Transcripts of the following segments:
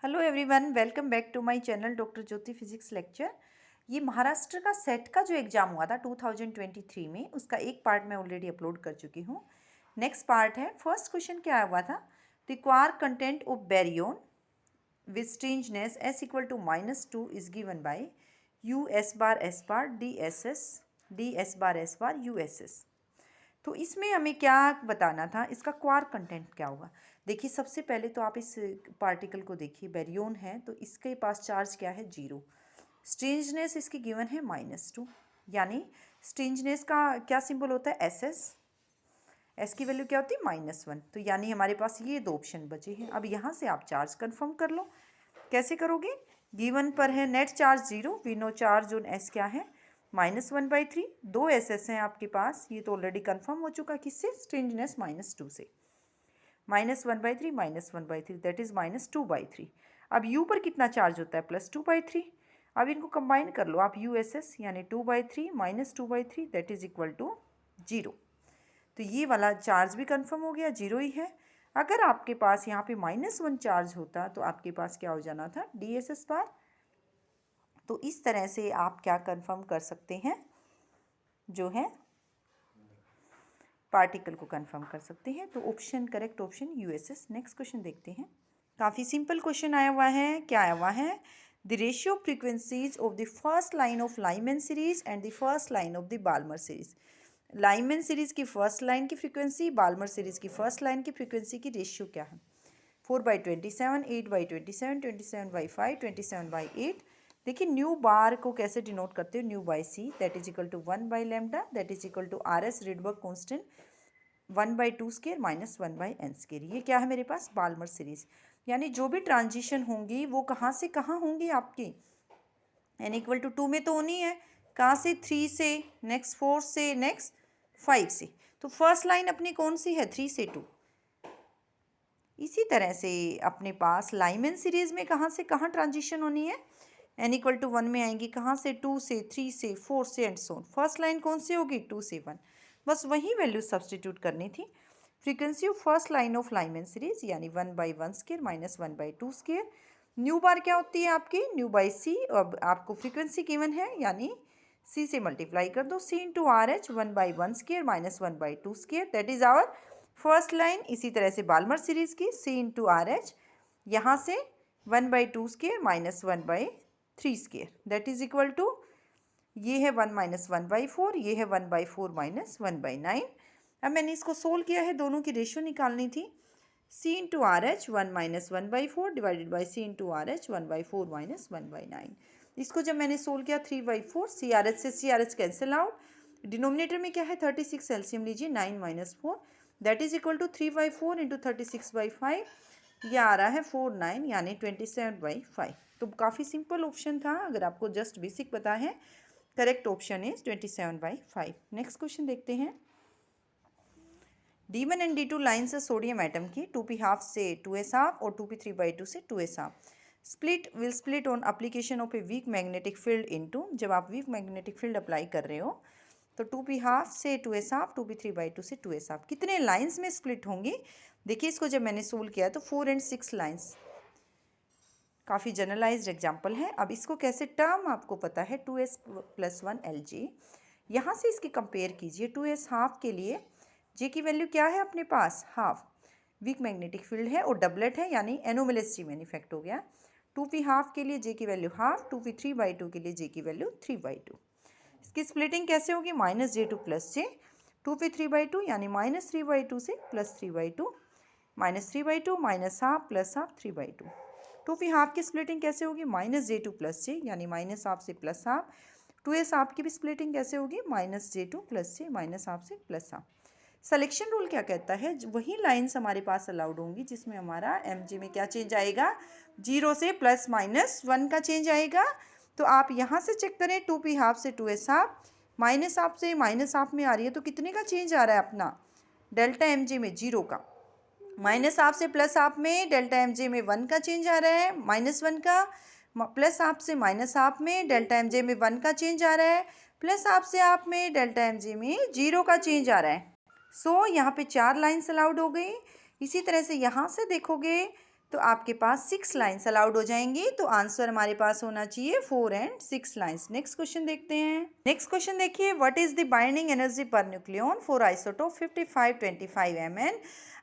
Hello everyone, welcome back to my channel doctor Jyoti physics lecture. ये महाराष्ट्र का set का जो एग्ज़ाम हुआ था 2023 में, उसका एक पार्ट मैं ऑलरेडी अपलोड कर चुकी हूँ। नेक्स्ट पार्ट है। फर्स्ट क्वेश्चन क्या हुआ था? The quark content of baryon with strangeness s equal to -2 is given by u s bar d s bar u s। तो इसमें हमें क्या बताना था, इसका क्वार्क कंटेंट क्या होगा। देखिए, सबसे पहले तो आप इस पार्टिकल को देखिए, बैरियन है तो इसके पास चार्ज क्या है, 0। स्ट्रेंजनेस इसकी गिवन है -2, यानी स्ट्रेंजनेस का क्या सिंबल होता है, एस की वैल्यू क्या होती है, -1। तो यानी हमारे पास ये दो ऑप्शन बचे हैं। अब यहाँ से आप चार्ज कंफर्म कर लो। कैसे करोगे? गिवन पर है net charge 0, we know charge on S क्या है, -1/3। दो एस हैं आपके पास, ये तो ऑलरेडी कंफर्म हो चुका, किससे, स्ट्रेंजनेस -2 से। -1/3 -1/3 दैट इज -2/3। अब u पर कितना चार्ज होता है, +2/3। अब इनको कंबाइन कर लो आप, USS यानी 2/3 -2/3 दैट इज इक्वल टू 0। तो ये वाला चार्ज भी कंफर्म हो गया, 0 ही है। अगर आपके पास यहाँ पे -1 चार्ज होता तो आपके पास क्या हो जाना था, DSS बार। तो इस तरह से आप क्या कंफर्म कर सकते हैं, जो है पार्टिकल को कंफर्म कर सकते हैं। तो option, correct option USS। Next question देखते हैं। काफ़ी सिंपल क्वेश्चन आया हुआ है। क्या आया हुआ है? The ratio frequencies of the first line of Lyman series and the first line of the Balmer series. Lyman series की फर्स्ट लाइन की फ्रीक्वेंसी, बाल्मर सीरीज की फर्स्ट लाइन की फ्रीक्वेंसी की रेशियो क्या है? 4/27, 8/27, 27/5, 27/8। देखिए, न्यू बार को कैसे डिनोट करते हो, nu by C that is equal to 1/λ that is equal to RS Rydberg constant 1/2² - 1/n²। ये क्या है मेरे पास, बाल्मर सीरीज। यानी जो भी ट्रांजिशन होंगी वो कहाँ से कहाँ होंगी आपकी, n=2 में तो होनी है। कहाँ से, 3 से, नेक्स्ट 4 से, नेक्स्ट 5 से। तो फर्स्ट लाइन अपनी कौन सी है, 3 से 2। इसी तरह से अपने पास लाइमन सीरीज में कहाँ से कहाँ ट्रांजिशन होनी है, n=1 में आएंगी, कहाँ से, 2 से, 3 से, 4 से and so on. First line कौन सी होगी, 2 से 1। बस वही वैल्यू सब्सटीट्यूट करनी थी। Frequency of first line of Lyman series यानी 1/1² - 1/2²। न्यू बार क्या होती है आपकी, न्यू बाई सी। अब आपको फ्रीक्वेंसी गिवन है, यानी सी से मल्टीप्लाई कर दो, C×RH 1/1² - 1/2² that is our first line. इसी तरह से बाल्मर सीरीज की C×RH, यहाँ से 1/2² - 1/3² दैट इज इक्वल टू, ये है 1 - 1/4, ये है 1/4 - 1/9। अब मैंने इसको सोल्व किया है, दोनों की रेशियो निकालनी थी। C×RH 1 - 1/4 divided by C×RH 1/4 - 1/9। इसको जब मैंने सोल्व किया 3/4, CRH से CRH कैंसिल आउट। डिनोमिनेटर में क्या है, 36 एलसीएम लीजिए, 9 - 4 that is equal to 3/4 into 36/5। यह आ रहा है 49 यानी 27/5। तो काफ़ी सिंपल ऑप्शन था, अगर आपको जस्ट बेसिक पता है। Correct option is 27/5। Next question देखते हैं। D1 एंड D2 लाइन्स है सोडियम एटम की, 2p½ से 2s½ और 2p3/2 से 2s½ split on application of a weak magnetic field into. जब आप वीक मैग्नेटिक फील्ड अप्लाई कर रहे हो तो 2p½ से 2s½ 2p3/2 से 2s½ कितने लाइन्स में स्प्लिट होंगी। देखिए, इसको जब मैंने सोल्व किया तो 4 और 6 लाइन्स, काफ़ी जनरलाइज्ड एग्जाम्पल है। अब इसको कैसे, टर्म आपको पता है 2s + 1 Lg। यहाँ से इसकी कंपेयर कीजिए, 2s½ के लिए जे की वैल्यू क्या है अपने पास, हाफ। वीक मैग्नेटिक फील्ड है और डबलेट है, यानी एनोमलस जीवन इफेक्ट हो गया। 2p½ के लिए जे की वैल्यू हाफ, 2p3/2 के लिए जे की वैल्यू 3/2। इसकी स्प्लिटिंग कैसे होगी, -j2 + j, 2p3/2 यानी -3/2 से +3/2, -3/2 -½ +½ 3/2। 2p½ की स्प्लिटिंग कैसे होगी, -j2 + j यानी -½ से +½ 2s½ की भी स्प्लिटिंग कैसे होगी, -j2 + j -½ से +½ सिलेक्शन रूल क्या कहता है, वही लाइंस हमारे पास अलाउड होंगी जिसमें हमारा mg में क्या चेंज आएगा, 0 से +-1 का चेंज आएगा। तो आप यहाँ से चेक करें, 2p½ से 2s½ -½ से -½ में आ रही है तो कितने का चेंज आ रहा है अपना, डेल्टा mg में 0 का। -½ से +½ में डेल्टा mj में 1 का चेंज आ रहा है, -1 का। +½ से -½ में डेल्टा mj में 1 का चेंज आ रहा है, +½ से ½ में डेल्टा mj में 0 का चेंज आ रहा है। सो यहाँ पे 4 लाइन्स अलाउड हो गई। इसी तरह से यहाँ से देखोगे तो आपके पास 6 लाइन्स अलाउड हो जाएंगी। तो आंसर हमारे पास होना चाहिए 4 एंड 6 लाइन्स। नेक्स्ट क्वेश्चन देखते हैं। नेक्स्ट क्वेश्चन देखिए, what is the binding energy per nucleon for isotope 5525 Mn।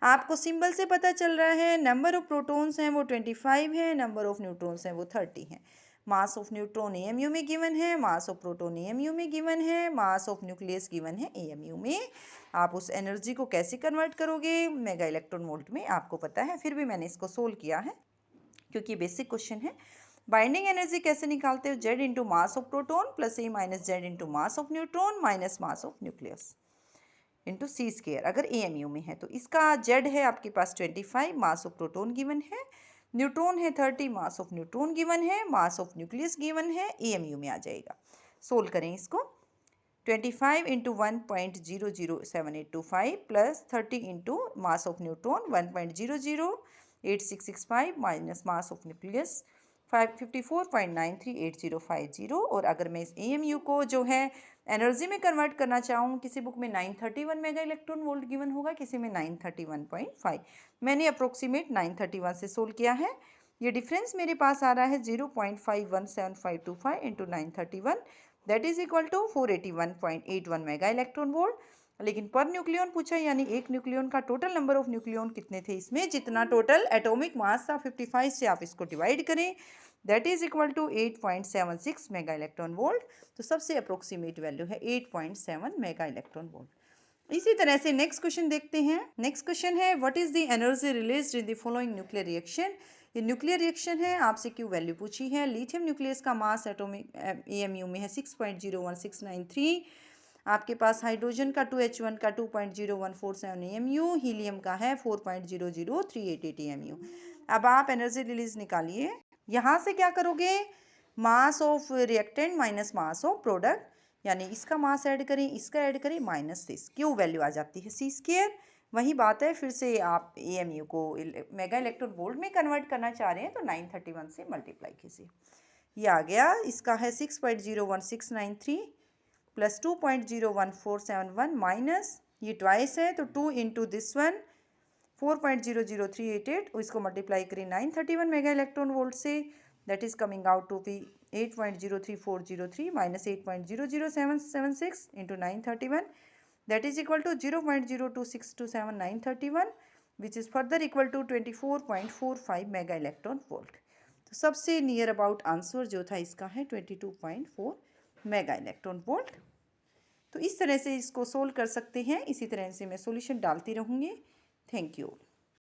आपको सिंबल से पता चल रहा है नंबर ऑफ प्रोटॉन्स हैं वो 25 है, नंबर ऑफ न्यूट्रॉन्स हैं वो 30 हैं। मास ऑफ न्यूट्रॉन एएमयू में गिवन है, मास ऑफ प्रोटॉन एएमयू में गिवन है, मास ऑफ न्यूक्लियस गिवन है एएमयू में। आप उस एनर्जी को कैसे कन्वर्ट करोगे मेगा इलेक्ट्रॉन वोल्ट में, आपको पता है, फिर भी मैंने इसको सोल्व किया है क्योंकि बेसिक क्वेश्चन है। बाइंडिंग एनर्जी कैसे निकालते हो, Z into mass of proton plus A minus Z into mass of neutron minus mass of nucleus into C square, अगर एएमयू में है तो। इसका जेड है आपके पास 25, मास ऑफ प्रोटॉन गिवन है, न्यूट्रॉन है 30, मास ऑफ न्यूट्रॉन गिवन है, मास ऑफ न्यूक्लियस गिवन है, एएमयू में आ जाएगा। सोल्व करें इसको। 25 into 1.007825 plus 30 into mass of neutron 1.008665 minus mass of nucleus 554.938050। और अगर मैं इस एएमयू को जो है एनर्जी में कन्वर्ट करना चाहूँ, किसी बुक में 931 मेगा इलेक्ट्रॉन वोल्ट गिवन होगा, किसी में 931.5। मैंने अप्रोक्सीमेट 931 से सोल्व किया है। ये डिफरेंस मेरे पास आ रहा है 0.517525 into 931, that is equal to 481.81 mega electron volt. लेकिन पर न्यूक्लियन पूछा, यानी एक न्यूक्लियन का टोटल नंबर ऑफ न्यूक्लियन कितने थे इसमें, जितना टोटल एटॉमिक मास था 55 से आप इसको डिवाइड करें, that is equal to 8.76 mega electron volt. तो सबसे अप्रोक्सीमेट वैल्यू है 8.7 मेगा इलेक्ट्रॉन वोल्ट। इसी तरह से नेक्स्ट क्वेश्चन देखते हैं। नेक्स्ट क्वेश्चन है, what is the energy released in the following nuclear reaction. ये न्यूक्लियर रिएक्शन है, आपसे क्यू वैल्यू पूछी है। लिथियम न्यूक्लियस का मास एटॉमिक एएमयू में है 6.01693। आपके पास हाइड्रोजन का 2H1 का 2.0147 एएमयू, हीलियम का है 4.00388 एएमयू। अब आप एनर्जी रिलीज निकालिए। यहाँ से क्या करोगे, mass of reactant minus mass of product, यानी इसका मास ऐड करें, इसका ऐड करें, माइनस दिस, क्यू वैल्यू आ जाती है सी स्क्वायर। वही बात है, फिर से आप एएमयू को मेगा इलेक्ट्रॉन वोल्ट में कन्वर्ट करना चाह रहे हैं तो 931 से मल्टीप्लाई कीजिए। ये आ गया, इसका है 6.01693 प्लस 2.01471 माइनस ये ट्वाइस है तो 2 इंटू दिस वन 4.00388, इसको मल्टीप्लाई करें 931 मेगा इलेक्ट्रॉन वोल्ट से, that is coming out to be 8.03403 minus 8.00776 into 931, that is equal to 0.02627 931, which is further equal to 24.45 mega electron volt. तो सबसे नियर अबाउट आंसर जो था इसका है 22.4 मेगा इलेक्ट्रॉन वोल्ट। तो इस तरह से इसको सोल्व कर सकते हैं, इसी तरह से मैं सॉल्यूशन डालती रहूँगी। Thank you.